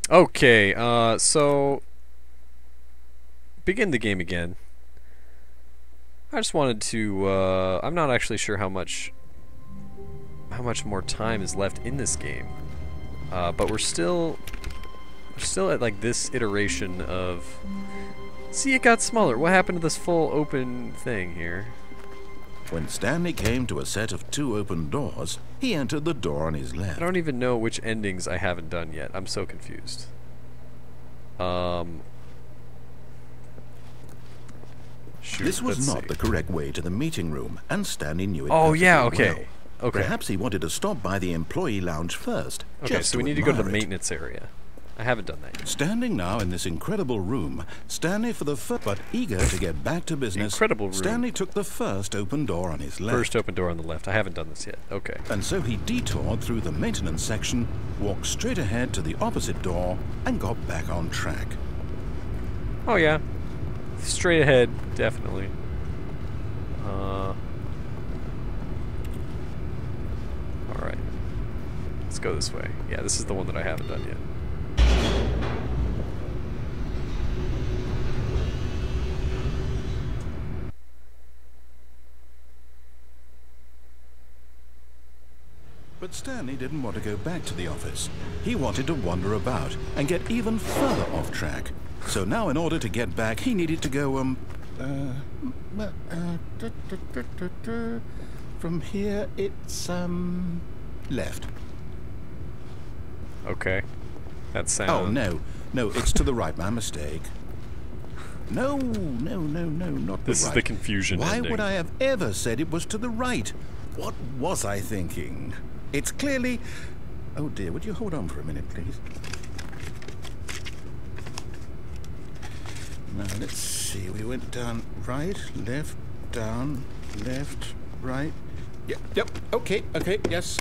Okay, so begin the game again. I just wanted to. I'm not actually sure how much more time is left in this game, but we're still at like this iteration of. See, it got smaller. What happened to this full open thing here? When Stanley came to a set of 2 open doors, he entered the door on his left. I don't even know which endings I haven't done yet. I'm so confused. Shoot, This was let's not see. the correct way to the meeting room, and Stanley knew it Oh yeah, perfectly okay. well. Okay. Perhaps he wanted to stop by the employee lounge first, Okay, just so we to need to go to the admire it. maintenance area. I haven't done that yet. Standing now in this incredible room, Stanley for the first, but eager to get back to business, Incredible room. Stanley took the first open door on his left. First open door on the left. I haven't done this yet. Okay. And so he detoured through the maintenance section, walked straight ahead to the opposite door, and got back on track. Oh yeah. Straight ahead, definitely. Alright. Let's go this way. Yeah, this is the one that I haven't done yet. But Stanley didn't want to go back to the office. He wanted to wander about and get even further off track. So now in order to get back, he needed to go, from here it's, left. Okay. That sound. Oh, no, it's to the right, my mistake. No, not the This right. is the confusion Why ending. would I have ever said it was to the right? What was I thinking? It's clearly... Oh dear, would you hold on for a minute, please? Now, let's see. We went down right, left, down, left, right. Yep, okay, yes.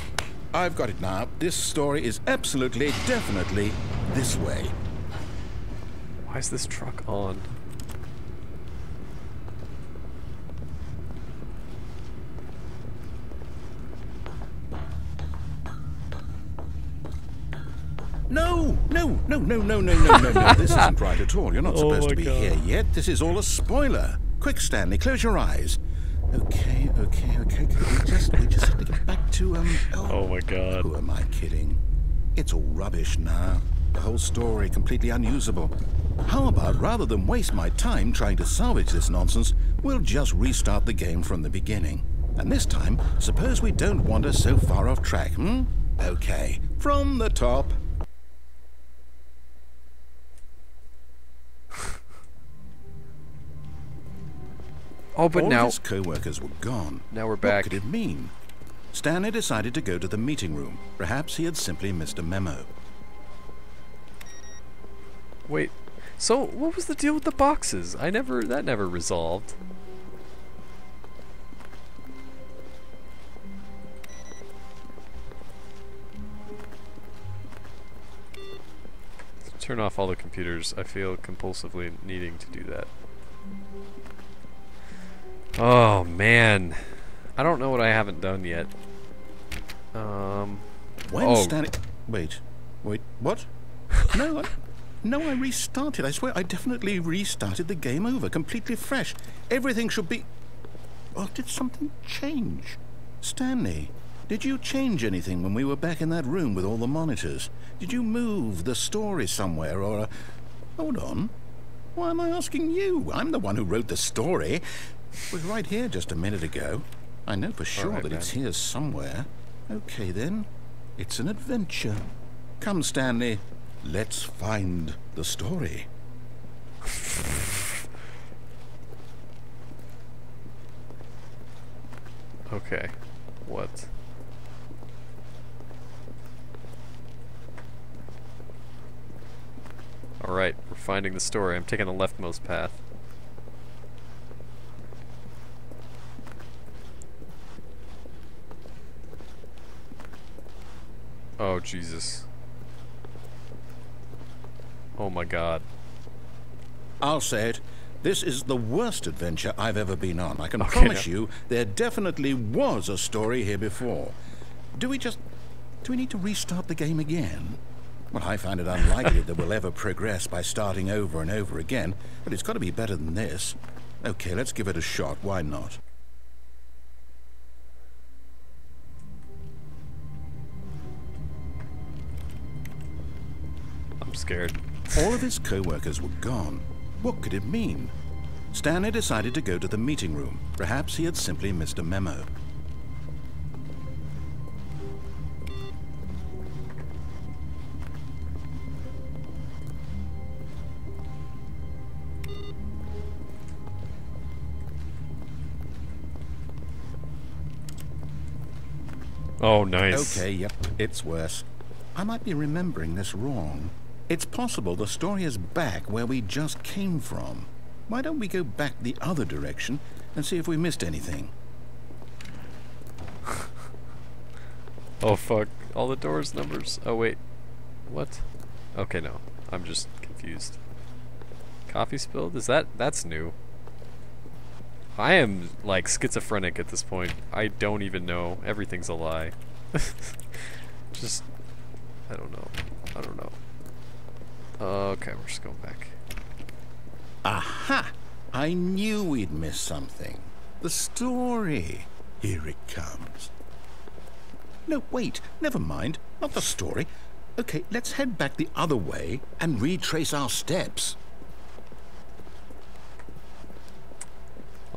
I've got it now. This story is absolutely, definitely this way. Why is this truck on? No. This isn't right at all. You're not Oh supposed my to be God. here yet. This is all a spoiler. Quick, Stanley, close your eyes. Okay. We just have to get back to, Oh my god. Who am I kidding? It's all rubbish now. The whole story completely unusable. How about, rather than waste my time trying to salvage this nonsense, we'll just restart the game from the beginning. And this time, suppose we don't wander so far off track, Okay, from the top. Oh, but All now... of his co-workers were gone. Now we're back. What could it mean? Stanley decided to go to the meeting room. Perhaps he had simply missed a memo. Wait. So, what was the deal with the boxes? That never resolved. Turn off all the computers. I feel compulsively needing to do that. Oh, man. I don't know what I haven't done yet. When Stanley... Wait, what? No, I restarted. I swear, I definitely restarted the game over, completely fresh. Everything should be... Oh, did something change? Stanley, did you change anything when we were back in that room with all the monitors? Did you move the story somewhere, or... Hold on. Why am I asking you? I'm the one who wrote the story. It was right here just a minute ago. I know for sure right, that it's man. here somewhere. Okay, then. It's an adventure. Come, Stanley. Let's find the story. Okay. What? Alright, we're finding the story. I'm taking the leftmost path. Oh, Jesus. Oh my god. I'll say it. This is the worst adventure I've ever been on. I can Okay, promise now. you there definitely was a story here before. Do we need to restart the game again? Well, I find it unlikely that we'll ever progress by starting over and over again, but it's got to be better than this. Okay, let's give it a shot. Why not? I'm scared. All of his co-workers were gone. What could it mean? Stanley decided to go to the meeting room. Perhaps he had simply missed a memo. Oh, nice. Okay, yep, it's worse. I might be remembering this wrong. It's possible the story is back where we just came from. Why don't we go back the other direction and see if we missed anything? Oh fuck, all the doors numbers. Oh wait, what? Okay, no, I'm just confused. Coffee spilled? Is that's new? I am like schizophrenic at this point. I don't even know. Everything's a lie. Just, I don't know. Okay, we're just going back. Aha! I knew we'd miss something. The story. Here it comes. No, wait, never mind. Not the story. Okay, let's head back the other way and retrace our steps.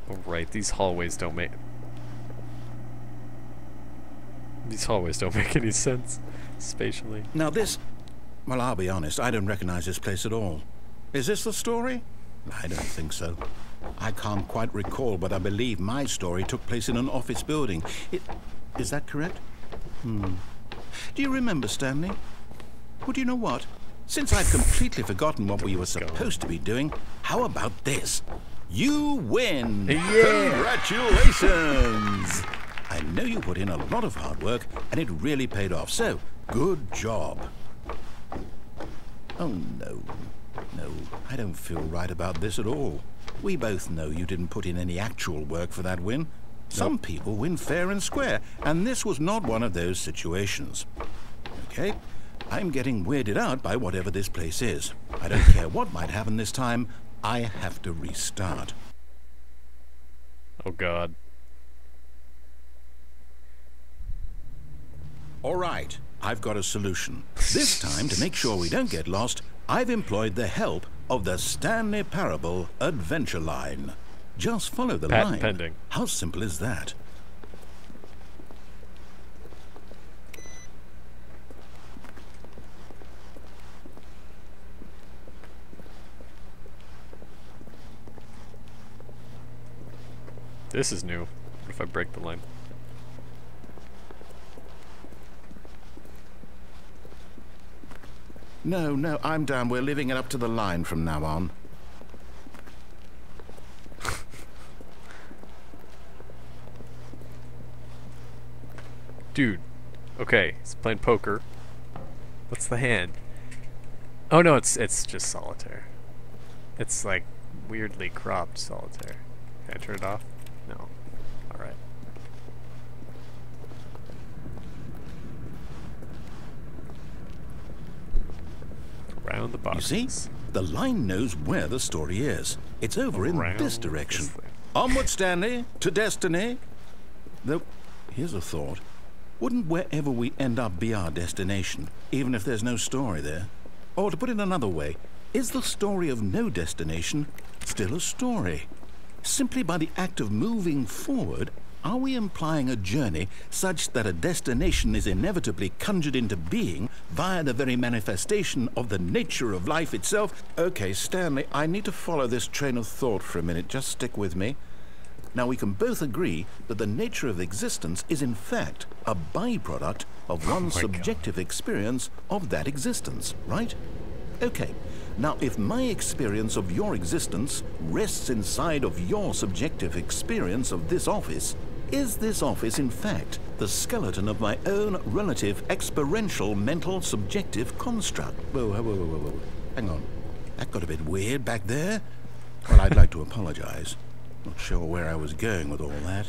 Alright, these hallways don't make any sense spatially. Now this... Well, I'll be honest, I don't recognize this place at all. Is this the story? I don't think so. I can't quite recall, but I believe my story took place in an office building. Is that correct? Do you remember, Stanley? Well, do you know what? Since I've completely forgotten what we were supposed to be doing, how about this? You win! Yeah! Congratulations! I know you put in a lot of hard work, and it really paid off, so good job. Oh, no. No, I don't feel right about this at all. We both know you didn't put in any actual work for that win. Some people win fair and square, and this was not one of those situations. Okay, I'm getting weirded out by whatever this place is. I don't care what might happen this time. I have to restart. Oh god. All right, I've got a solution. This time, to make sure we don't get lost, I've employed the help of the Stanley Parable Adventure Line. Just follow the Patent line. pending. How simple is that? This is new. What if I break the line? No, I'm down. We're leaving it up to the line from now on. Dude. Okay, he's playing poker. What's the hand? Oh no, it's just solitaire. It's like weirdly cropped solitaire. Can I turn it off? No. Alright. Around the box. You see? The line knows where the story is. It's over in this direction. Onward, Stanley, to destiny. Though, here's a thought. Wouldn't wherever we end up be our destination, even if there's no story there? Or to put it another way, is the story of no destination still a story? Simply by the act of moving forward, are we implying a journey such that a destination is inevitably conjured into being via the very manifestation of the nature of life itself? Okay, Stanley, I need to follow this train of thought for a minute. Just stick with me. Now, we can both agree that the nature of existence is in fact a byproduct of one's subjective experience of that existence, right? Okay. Now, if my experience of your existence rests inside of your subjective experience of this office, is this office, in fact, the skeleton of my own relative experiential mental subjective construct? Whoa. Hang on. That got a bit weird back there. Well, I'd like to apologize. Not sure where I was going with all that.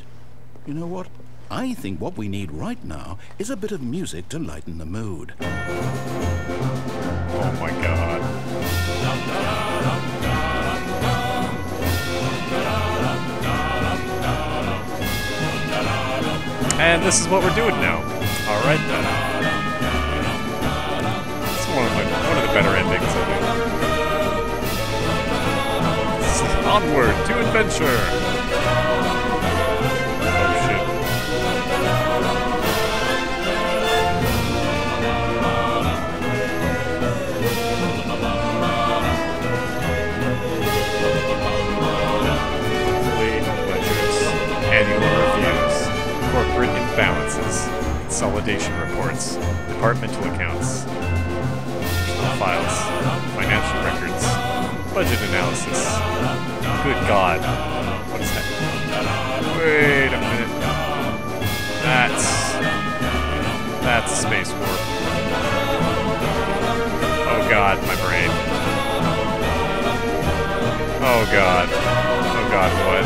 You know what? I think what we need right now is a bit of music to lighten the mood. Oh my god. And this is what we're doing now. Alright then. It's one of the better endings, I think. Onward to adventure! Oh shit. Annual reviews, corporate imbalances, consolidation reports, departmental accounts, personal files, financial records, budget analysis. Good God. What is that? Wait a minute. That's a space warp. Oh God, my brain. Oh God. Oh God, what?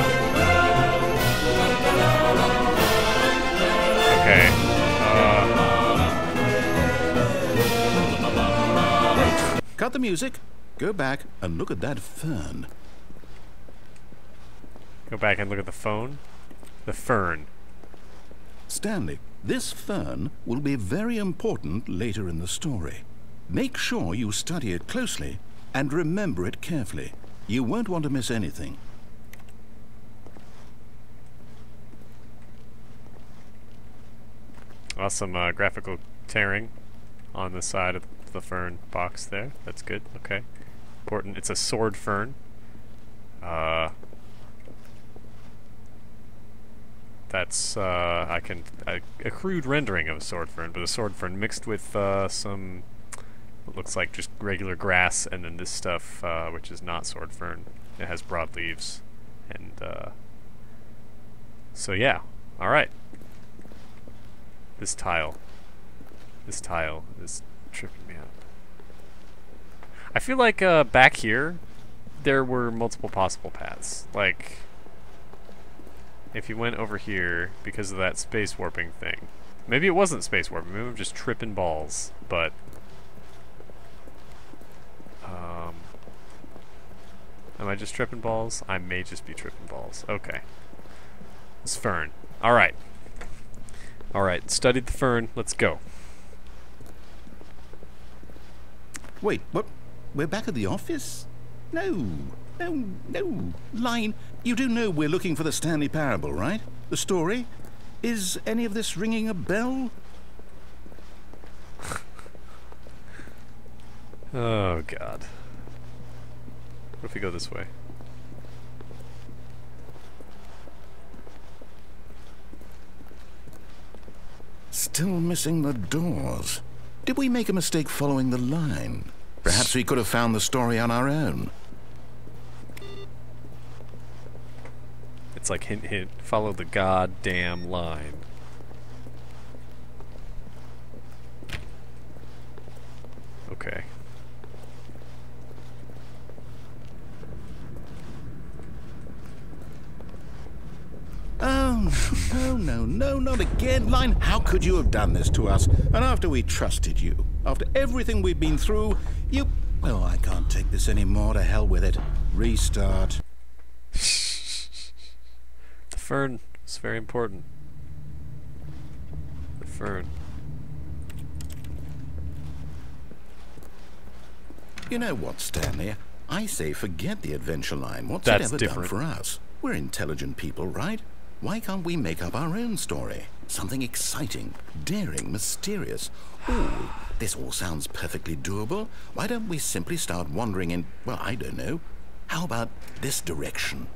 Okay. Cut the music. Go back and look at that fern. Go back and look at the phone. The fern. Stanley, this fern will be very important later in the story. Make sure you study it closely and remember it carefully. You won't want to miss anything. Awesome graphical tearing on the side of the fern box there. That's good. Okay. Important. It's a sword fern. That's a crude rendering of a sword fern, but a sword fern mixed with some what looks like just regular grass, and then this stuff which is not sword fern. It has broad leaves, and so yeah. All right. This tile is tripping me out. I feel like back here there were multiple possible paths. Like if you went over here because of that space warping thing. Maybe it wasn't space warping, maybe I'm just tripping balls, but am I just tripping balls? I may just be tripping balls. Okay. It's fern. Alright. Alright, studied the fern. Let's go. Wait, what? We're back at the office? No. Line, you do know we're looking for the Stanley Parable, right? The story? Is any of this ringing a bell? Oh, God. What if we go this way? Still missing the doors. Did we make a mistake following the line? Perhaps we could have found the story on our own. It's like hint, hint. Follow the goddamn line. Okay. Oh, no, not again, Line. How could you have done this to us? And after we trusted you, after everything we've been through, you... Well, I can't take this anymore. To hell with it. Restart. The fern is very important. The fern. You know what, Stanley? I say forget the adventure line. What's That's it ever different. done for us? We're intelligent people, right? Why can't we make up our own story? Something exciting, daring, mysterious. Ooh, this all sounds perfectly doable. Why don't we simply start wandering in, well, I don't know. How about this direction?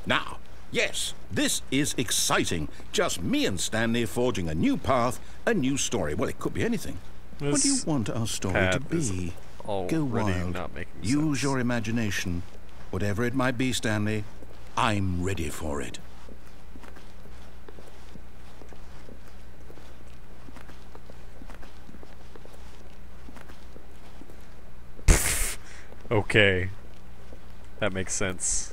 Now, yes, this is exciting. Just me and Stanley forging a new path, a new story. Well, it could be anything. What do you want our story to be? Go wild. Not making Use sense. your imagination. Whatever it might be, Stanley, I'm ready for it. Okay. That makes sense.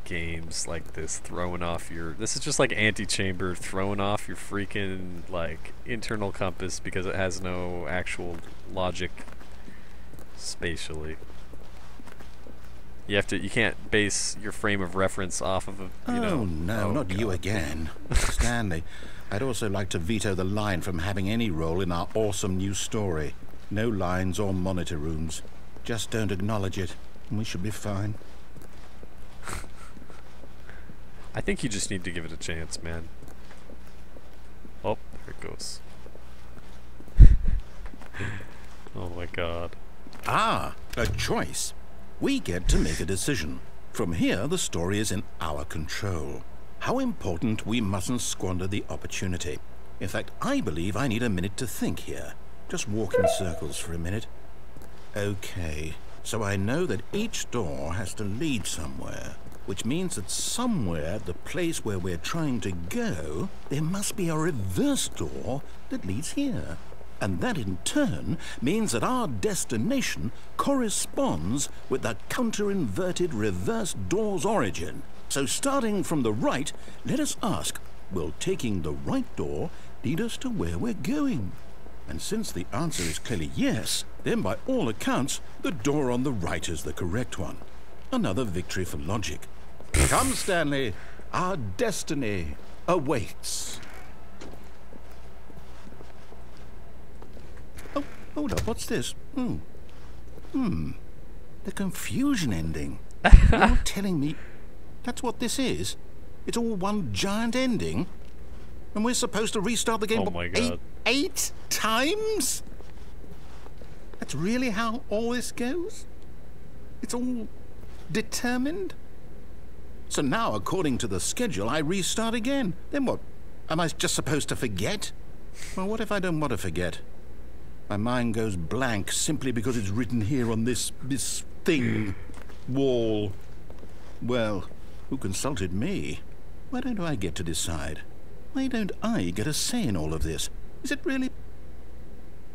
games like this throwing off your... This is just like Antechamber throwing off your freaking, like, internal compass because it has no actual logic spatially. You can't base your frame of reference off of a, you know... Oh, no, not you again. Stanley, I'd also like to veto the line from having any role in our awesome new story. No lines or monitor rooms. Just don't acknowledge it, and we should be fine. I think you just need to give it a chance, man. Oh, there it goes. Oh my god. Ah, a choice. We get to make a decision. From here, the story is in our control. How important we mustn't squander the opportunity. In fact, I believe I need a minute to think here. Just walk in circles for a minute. Okay, so I know that each door has to lead somewhere, which means that somewhere at the place where we're trying to go, there must be a reverse door that leads here. And that in turn means that our destination corresponds with the counter-inverted reverse door's origin. So starting from the right, let us ask, will taking the right door lead us to where we're going? And since the answer is clearly yes, then by all accounts, the door on the right is the correct one. Another victory for logic. Come, Stanley, our destiny awaits. Oh, hold up, what's this? The confusion ending. You're telling me that's what this is? It's all one giant ending? And we're supposed to restart the game Oh my god. eight times? That's really how all this goes? It's all determined? So now, according to the schedule, I restart again. Then what? Am I just supposed to forget? Well, what if I don't want to forget? My mind goes blank simply because it's written here on this thing, wall. Well, who consulted me? Why don't I get to decide? Why don't I get a say in all of this? Is it really...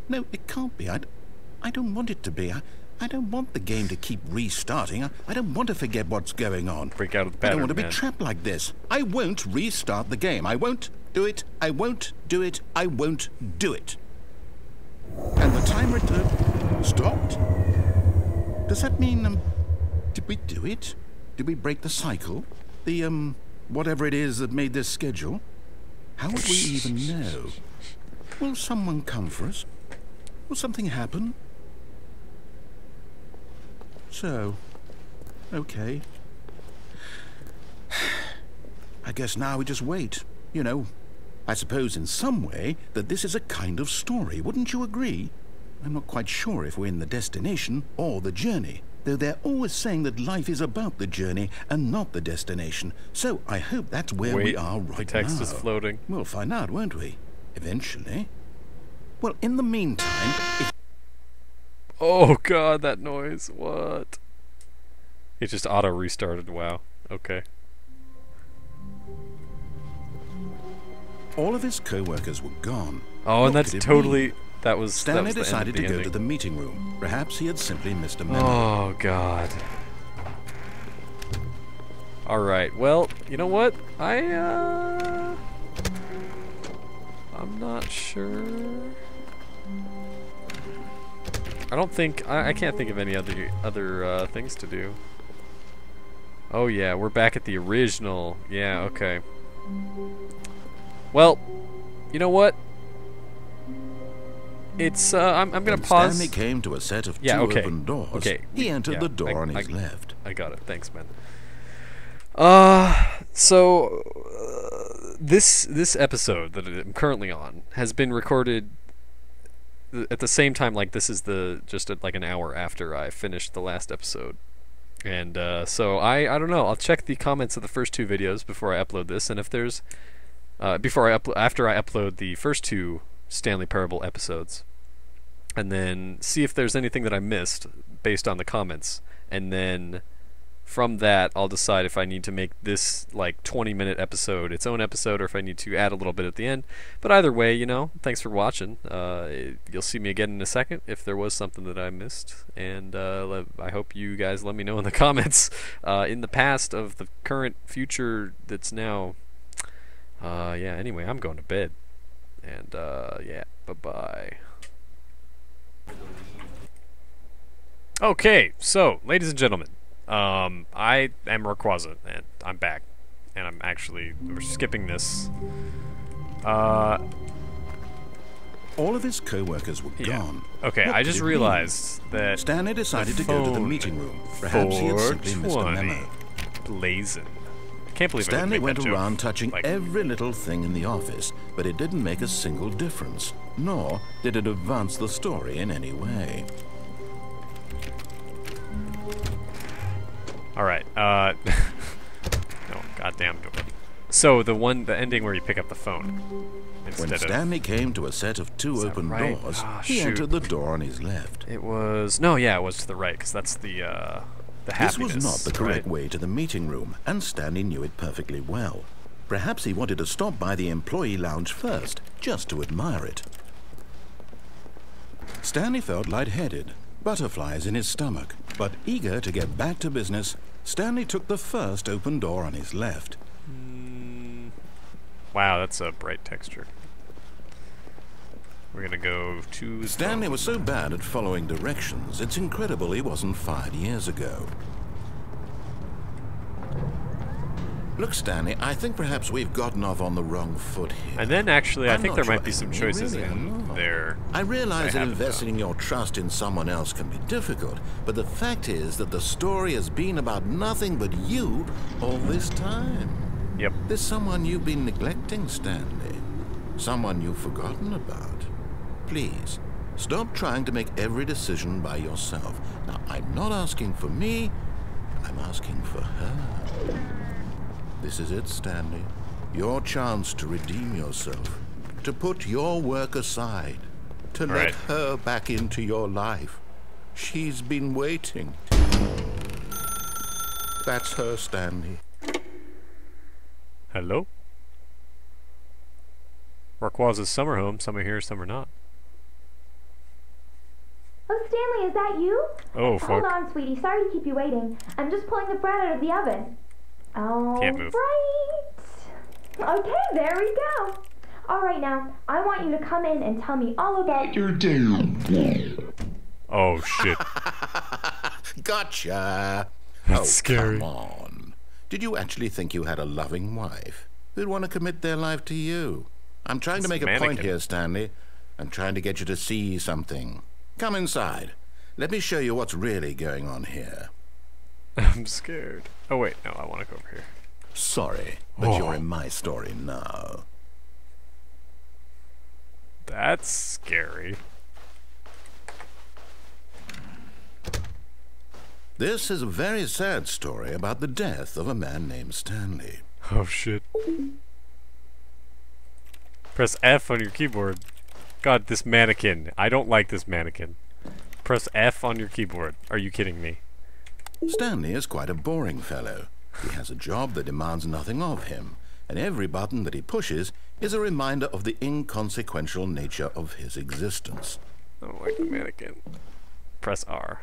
No, it can't be. I don't want it to be. I don't want the game to keep restarting. I don't want to forget what's going on. Break out of the pattern, I don't want to be man. trapped like this. I won't restart the game. I won't do it. I won't do it. I won't do it. And the timer stopped? Does that mean, did we do it? Did we break the cycle? The, whatever it is that made this schedule? How would we even know? Will someone come for us? Will something happen? So, okay. I guess now we just wait, you know. I suppose in some way that this is a kind of story, wouldn't you agree? I'm not quite sure if we're in the destination or the journey, though they're always saying that life is about the journey and not the destination. So I hope that's where we are right now. The text is floating. We'll find out, won't we? Eventually. Well, in the meantime, if... Oh god, that noise. What? It just auto-restarted. Wow. Okay. all of his co-workers were gone. Oh, and What that's could it totally... mean? That was Stanley the end decided of to the go ending. to the meeting room. Perhaps he had simply missed a memo. Oh, God. Alright, well, you know what? I'm not sure. I don't think... I can't think of any other things to do. Oh, yeah, we're back at the original. Yeah, okay. Well, you know what? It's, I'm gonna pause. Stanley came to a set of two okay. open doors. Okay. He entered Yeah, the door on his left. I got it. Thanks, man. This episode that I'm currently on has been recorded at the same time. Like, this is like an hour after I finished the last episode. And so I don't know. I'll check the comments of the first two videos before I upload this, and if there's after I upload the first two Stanley Parable episodes, and then see if there's anything that I missed based on the comments, and then from that, I'll decide if I need to make this like 20-minute episode its own episode, or if I need to add a little bit at the end. But either way, you know, thanks for watching. You'll see me again in a second if there was something that I missed, and I hope you guys let me know in the comments in the past of the current future that's now. Yeah. Anyway, I'm going to bed, and yeah. Bye-bye. Okay, so, ladies and gentlemen, I am Rawrquaza, and I'm back. And we're skipping this. All of his co-workers were gone. Okay, What I did just it realized mean? that Stanley decided to go to the meeting room. Perhaps he had simply missed a memo. Blazing. I can't believe Stanley went that joke. around touching Like, every little thing in the office, but it didn't make a single difference, nor did it advance the story in any way. Alright, no, goddamn door. So, the ending where you pick up the phone. When Stanley came to a set of two open doors, he entered the door on his left. It was... No, yeah, it was to the right, because that's the happiness. This was not the correct way to the meeting room, and Stanley knew it perfectly well. Perhaps he wanted to stop by the employee lounge first, just to admire it. Stanley felt lightheaded, butterflies in his stomach, but eager to get back to business, Stanley took the first open door on his left. Wow, that's a bright texture. We're gonna go to... Stanley was so bad at following directions, it's incredible he wasn't fired years ago. Look, Stanley, I think perhaps we've gotten off on the wrong foot here. And then, actually, I think there might be sure, some Amy, choices really, in there. I realize I that haven't investing your trust in someone else can be difficult, but the fact is that the story has been about nothing but you all this time. Yep. There's someone you've been neglecting, Stanley. Someone you've forgotten about. Please, stop trying to make every decision by yourself. Now, I'm not asking for me, I'm asking for her. This is it, Stanley. Your chance to redeem yourself. To put your work aside. To let her back into your life. She's been waiting. That's her, Stanley. Hello? Rawrquaza's summer home. Some are here, some are not. Oh, Stanley, is that you? Oh, fuck. Hold on, sweetie. Sorry to keep you waiting. I'm just pulling the bread out of the oven. Can't move. Right. Okay, there we go. All right, now, I want you to come in and tell me all about your day. Oh, shit. Gotcha. That's scary. Come on. Did you actually think you had a loving wife who'd want to commit their life to you? I'm trying to make a point here, Stanley. I'm trying to get you to see something. Come inside. Let me show you what's really going on here. I'm scared. Oh, wait. No, I want to go over here. Sorry, but you're in my story now. That's scary. This is a very sad story about the death of a man named Stanley. Oh, shit. Press F on your keyboard. God, this mannequin. I don't like this mannequin. Press F on your keyboard. Are you kidding me? Stanley is quite a boring fellow. He has a job that demands nothing of him, and every button that he pushes is a reminder of the inconsequential nature of his existence. I don't like the mannequin. Press R.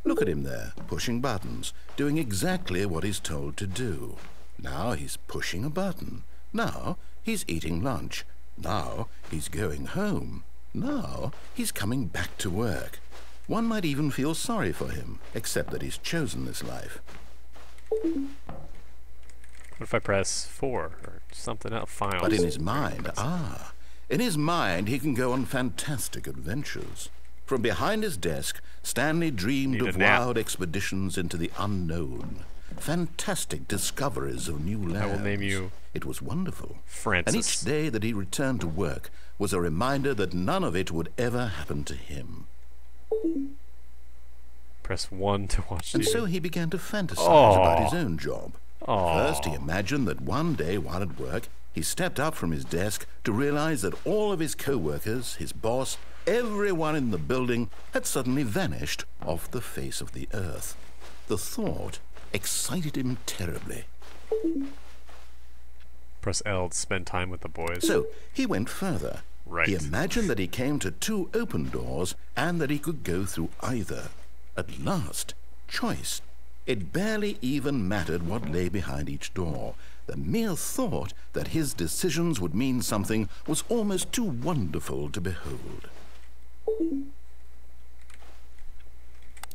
Look at him there, pushing buttons, doing exactly what he's told to do. Now he's pushing a button. Now he's eating lunch. Now he's going home. Now he's coming back to work. One might even feel sorry for him, except that he's chosen this life. What if I press 4 or something else? Files. But in his mind, in his mind he can go on fantastic adventures. From behind his desk, Stanley dreamed of wild expeditions into the unknown. Fantastic discoveries of new lands. I will name you. It was wonderful. Francis. And each day that he returned to work was a reminder that none of it would ever happen to him. Press 1 to watch And TV. so he began to fantasize about his own job. Aww. First, he imagined that one day while at work, he stepped up from his desk to realize that all of his co-workers, his boss, everyone in the building had suddenly vanished off the face of the earth. The thought excited him terribly. Press L to spend time with the boys. So he went further. Right. He imagined that he came to 2 open doors and that he could go through either. At last, choice. It barely even mattered what lay behind each door. The mere thought that his decisions would mean something was almost too wonderful to behold.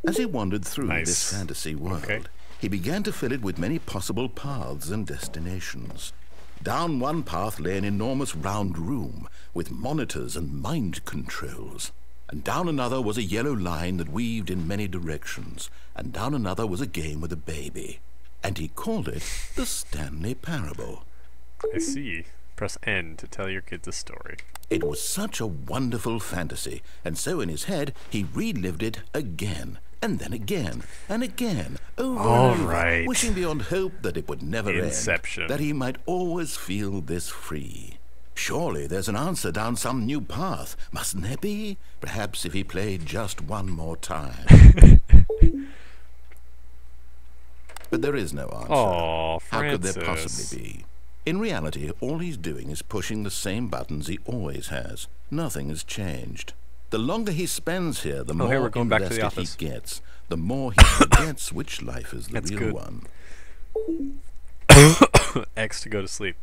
As he wandered through this fantasy world, he began to fill it with many possible paths and destinations. Down one path lay an enormous round room with monitors and mind controls. And down another was a yellow line that weaved in many directions. And down another was a game with a baby. And he called it the Stanley Parable. I see. Press N to tell your kids a story. It was such a wonderful fantasy, and so in his head he relived it again, and then again, and again, over and over, wishing beyond hope that it would never end, that he might always feel this free. Surely there's an answer down some new path, mustn't there be? Perhaps if he played just one more time. But there is no answer. Oh, how could there possibly be? In reality, all he's doing is pushing the same buttons he always has. Nothing has changed. The longer he spends here, the more we're going back to the invested office. he gets. The more he forgets which life is the real one. X to go to sleep.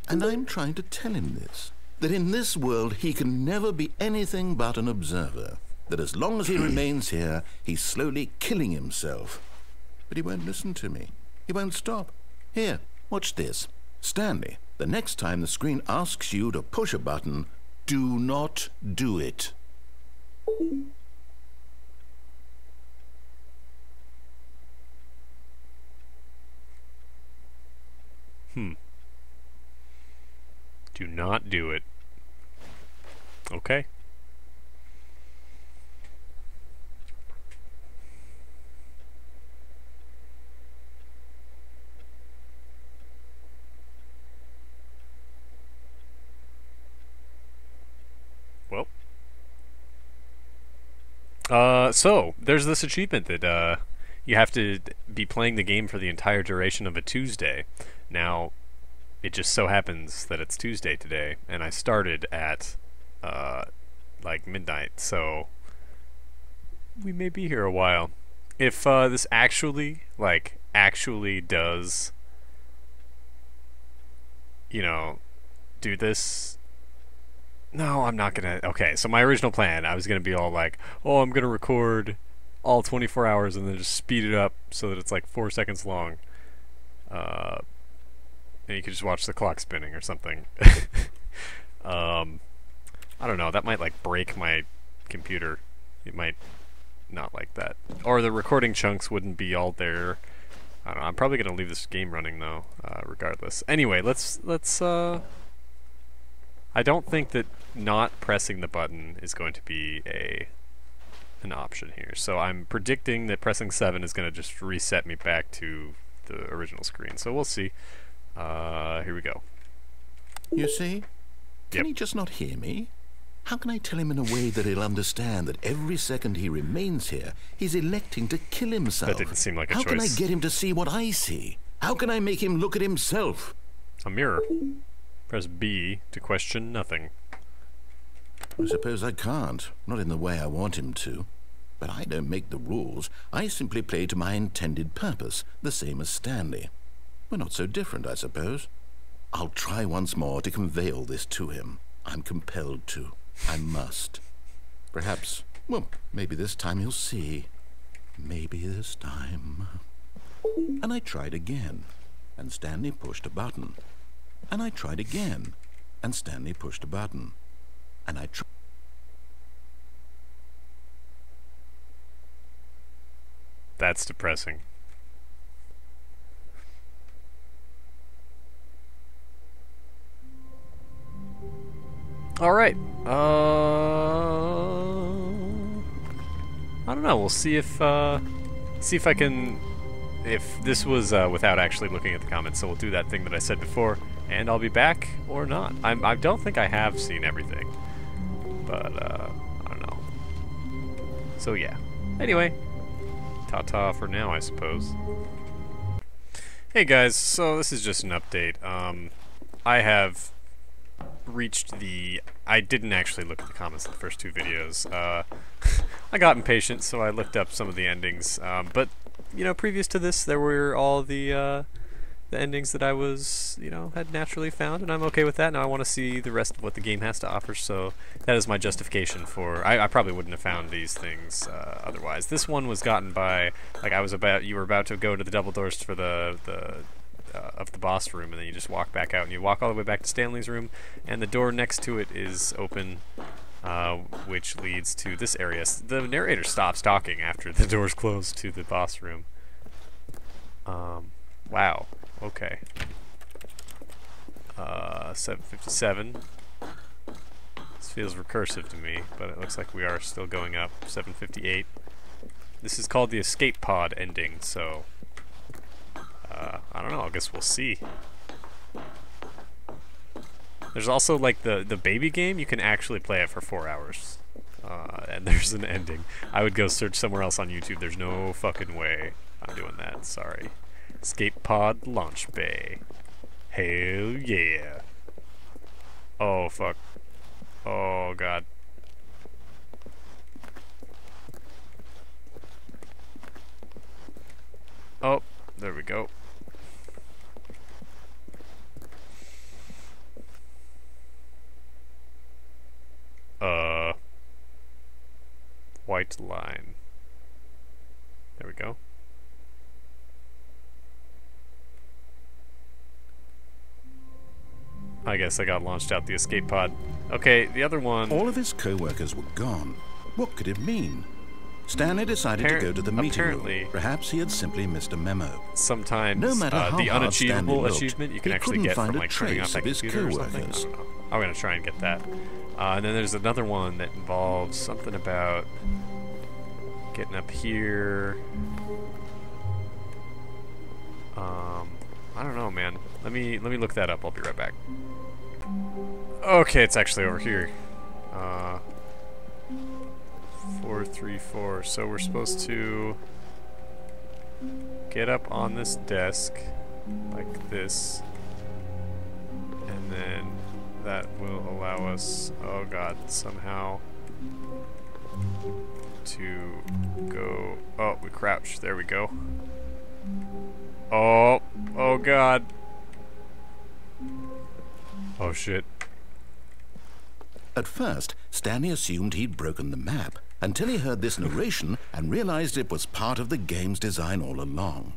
And I'm trying to tell him this. That in this world he can never be anything but an observer. That as long as he remains here, he's slowly killing himself. But he won't listen to me. He won't stop. Here, watch this. Stanley, the next time the screen asks you to push a button, do not do it. Do not do it. Okay. Well. So, there's this achievement that you have to be playing the game for the entire duration of a Tuesday. Now, it just so happens that it's Tuesday today, and I started at, like, midnight, so we may be here a while. If this actually does, you know, do this... No, I'm not gonna... Okay, so my original plan, I was gonna be all like, oh, I'm gonna record all 24 hours and then just speed it up so that it's like 4 seconds long. And you could just watch the clock spinning or something. I don't know, that might like break my computer. It might not like that. Or the recording chunks wouldn't be all there. I don't know, I'm probably gonna leave this game running though, regardless. Anyway, let's I don't think that not pressing the button is going to be an option here. So I'm predicting that pressing 7 is going to just reset me back to the original screen. So we'll see. Here we go. You see? Can he just not hear me? How can I tell him in a way that he'll understand that every second he remains here, he's electing to kill himself? That didn't seem like a choice. How can I get him to see what I see? How can I make him look at himself? A mirror. Press B to question nothing. I suppose I can't. Not in the way I want him to. But I don't make the rules. I simply play to my intended purpose, the same as Stanley. We're not so different, I suppose. I'll try once more to convey all this to him. I'm compelled to. I must. Perhaps, well, maybe this time he'll see. Maybe this time. And I tried again, and Stanley pushed a button. And I tried again, and Stanley pushed a button. And I tried. That's depressing. All right. I don't know. We'll see if I can. If this was without actually looking at the comments, so we'll do that thing that I said before, and I'll be back or not. I don't think I have seen everything, but I don't know. So yeah. Anyway, Ta-ta for now, I suppose. Hey guys, so this is just an update. I have reached the... I didn't actually look at the comments of the first two videos. I got impatient, so I looked up some of the endings. But, you know, previous to this, there were all the endings that I was, you know, had naturally found, and I'm okay with that. Now I want to see the rest of what the game has to offer, so that is my justification for... I probably wouldn't have found these things otherwise. This one was gotten by, like, you were about to go to the double doors for the boss room, and then you just walk back out, and you walk all the way back to Stanley's room, and the door next to it is open, which leads to this area. The narrator stops talking after the door's closed to the boss room. Wow. Okay. 757. This feels recursive to me, but it looks like we are still going up. 758. This is called the escape pod ending, so I don't know, I guess we'll see. There's also like the baby game, you can actually play it for 4 hours. And there's an ending. I would go search somewhere else on YouTube. There's no fucking way I'm doing that, sorry. Escape pod launch bay. Hell yeah. Oh fuck. Oh god. Oh, there we go. White line. There we go. I guess I got launched out the escape pod. Okay, the other one... All of his co-workers were gone. What could it mean? Stanley decided to go to the meeting room. Perhaps he had simply missed a memo. Sometimes no matter how the hard unachievable Stanley achievement you can he actually couldn't get find from a like turning off trace that of his computer or something. I co-workers. don't know. I'm gonna try and get that. And then there's another one that involves something about getting up here. I don't know, man. Let me look that up. I'll be right back. Okay, it's actually over here. 434. So we're supposed to get up on this desk like this, and then that will allow us, oh god, somehow to go. Oh, we crouch. There we go. Oh god. Oh shit. At first, Stanley assumed he'd broken the map, until he heard this narration and realized it was part of the game's design all along.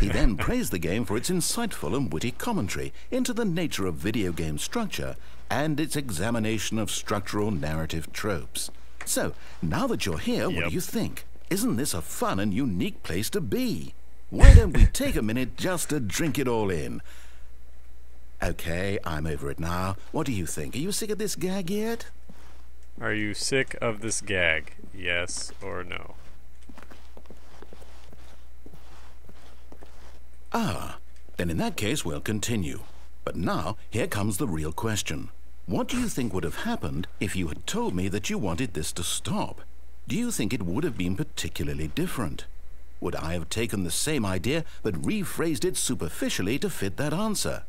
He then praised the game for its insightful and witty commentary into the nature of video game structure and its examination of structural narrative tropes. So, now that you're here, what do you think? Isn't this a fun and unique place to be? Why don't we take a minute just to drink it all in? Okay, I'm over it now. What do you think? Are you sick of this gag yet? Are you sick of this gag? Yes or no? Ah, then in that case we'll continue. But now, here comes the real question. What do you think would have happened if you had told me that you wanted this to stop? Do you think it would have been particularly different? Would I have taken the same idea but rephrased it superficially to fit that answer?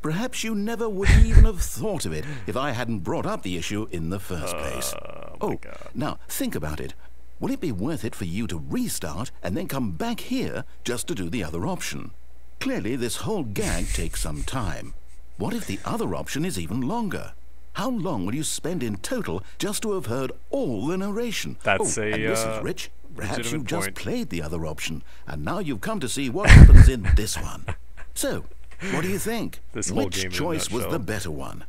Perhaps you never would even have thought of it if I hadn't brought up the issue in the first place. Oh, now think about it. Will it be worth it for you to restart and then come back here just to do the other option? Clearly, this whole gag takes some time. What if the other option is even longer? How long will you spend in total just to have heard all the narration? That's and this is Rich. Perhaps you've just point. played the other option, and now you've come to see what happens in this one. So, what do you think? Which choice was the better one?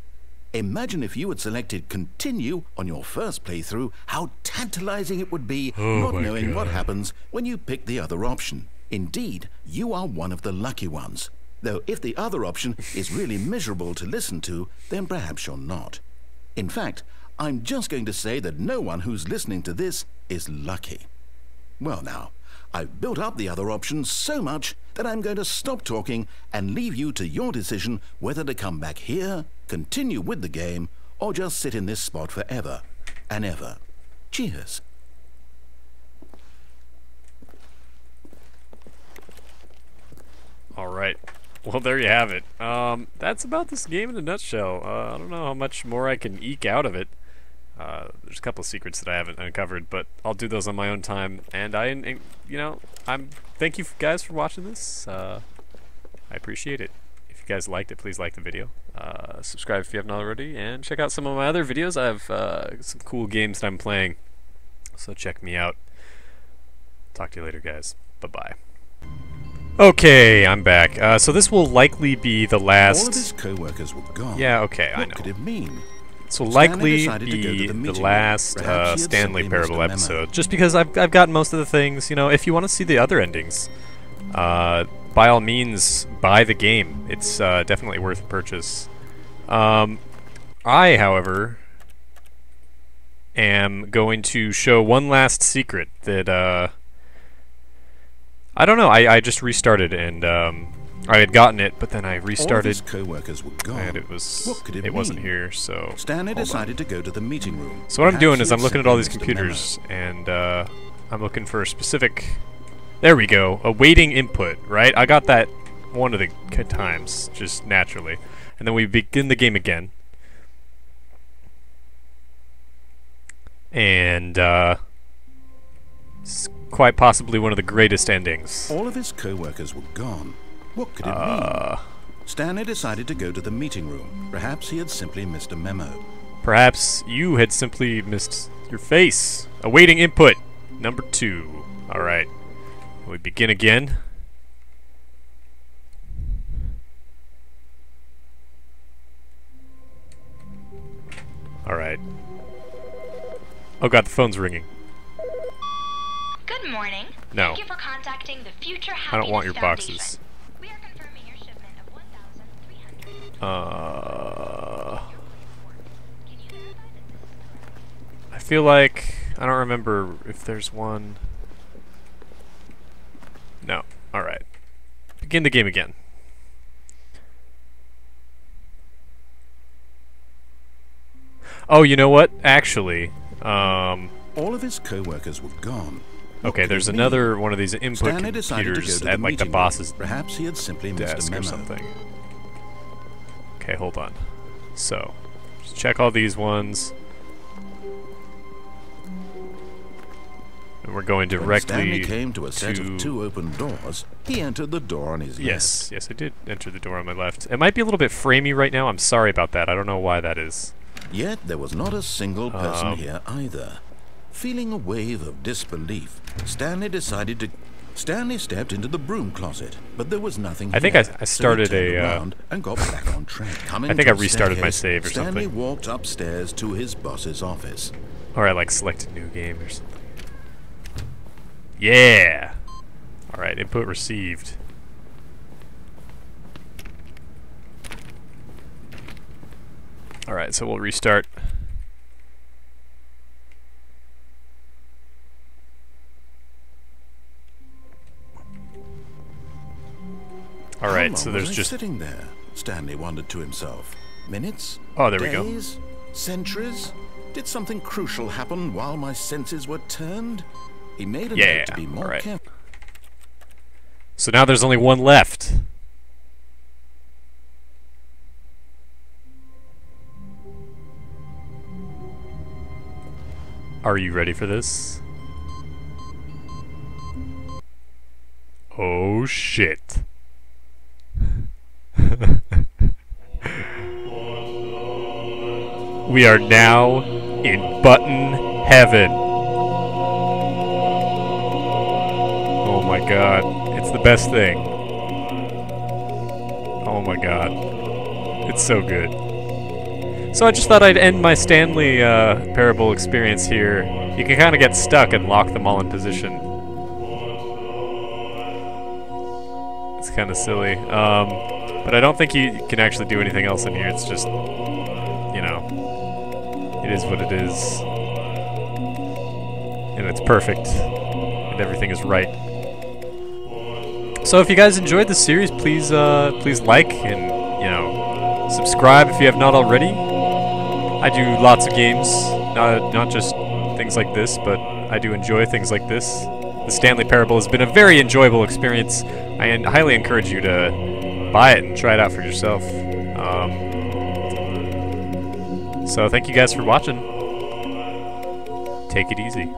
Imagine if you had selected continue on your first playthrough, how tantalizing it would be not knowing what happens when you pick the other option. Indeed, you are one of the lucky ones. Though if the other option is really miserable to listen to, then perhaps you're not. In fact, I'm just going to say that no one who's listening to this is lucky. Well now, I've built up the other option so much that I'm going to stop talking and leave you to your decision whether to come back here, continue with the game, or just sit in this spot forever and ever. Cheers. Alright. Well, there you have it. That's about this game in a nutshell. I don't know how much more I can eke out of it. There's a couple of secrets that I haven't uncovered, but I'll do those on my own time. And thank you guys for watching this. I appreciate it. If you guys liked it, please like the video. Subscribe if you haven't already, and check out some of my other videos. I have some cool games that I'm playing, so check me out. Talk to you later, guys. Bye-bye. Okay, I'm back. So this will likely be the last... All of his co-workers were gone. Yeah, okay, I know. What could it mean? This will likely be the last Stanley Parable episode, just because I've gotten most of the things. You know, if you want to see the other endings, by all means, buy the game. It's definitely worth a purchase. I, however, am going to show one last secret that... I don't know. I just restarted, and I had gotten it, but then I restarted. All of his co-workers were gone. And it wasn't here, so Stanley decided to go to the meeting room. So what I'm doing is I'm looking at all these computers, and I'm looking for a specific. There we go. Awaiting input. Right. I got that one of the times just naturally, and then we begin the game again, and it's quite possibly one of the greatest endings. All of his co-workers were gone. What could it mean? Stanley decided to go to the meeting room. Perhaps he had simply missed a memo. Perhaps you had simply missed your face. Awaiting input. Number 2. Alright. We begin again. Alright. Oh god, the phone's ringing. Good morning. No. Thank you for contacting the Future Happiness I don't want your Foundation. boxes. We are confirming your shipment of 1,300. Can you verify that I feel like I don't remember if there's one. No. Alright. Begin the game again. Oh, you know what? Actually, all of his co-workers were gone. Okay, there's another one of these input computers at like the boss's Perhaps he had simply missed desk a or memo. something. Okay, hold on. So, just check all these ones. And we're going When directly Stanley came to a set of 2 open doors, he entered the door on his Yes, yes, I did enter the door on my left. It might be a little bit framey right now. I'm sorry about that. I don't know why that is. Yet there was not a single person here either. Feeling a wave of disbelief, Stanley stepped into the broom closet, but there was nothing I think here, I started so he turned a, around and got back on track. Coming I think to I the restarted my staircase, save or Stanley something. walked upstairs to his boss's office. Or I like selected new game or something. Yeah! Alright, input received. Alright, so we'll restart. Alright, so there's just... sitting there, Stanley wondered to himself. Minutes? Oh, there we go. Days? Centuries? Did something crucial happen while my senses were turned? He made a note to be more alright. careful. So now there's only one left. Are you ready for this? Oh shit. We are now in button heaven. Oh my god. It's the best thing. Oh my god. It's so good. So I just thought I'd end my Stanley Parable experience here. You can kind of get stuck and lock them all in position. It's kind of silly. But I don't think you can actually do anything else in here. It's just, you know, it is what it is. And it's perfect. And everything is right. So if you guys enjoyed this series, please like and, you know, subscribe if you have not already. I do lots of games, not just things like this, but I do enjoy things like this. The Stanley Parable has been a very enjoyable experience. I highly encourage you to buy it and try it out for yourself. So thank you guys for watching. Take it easy.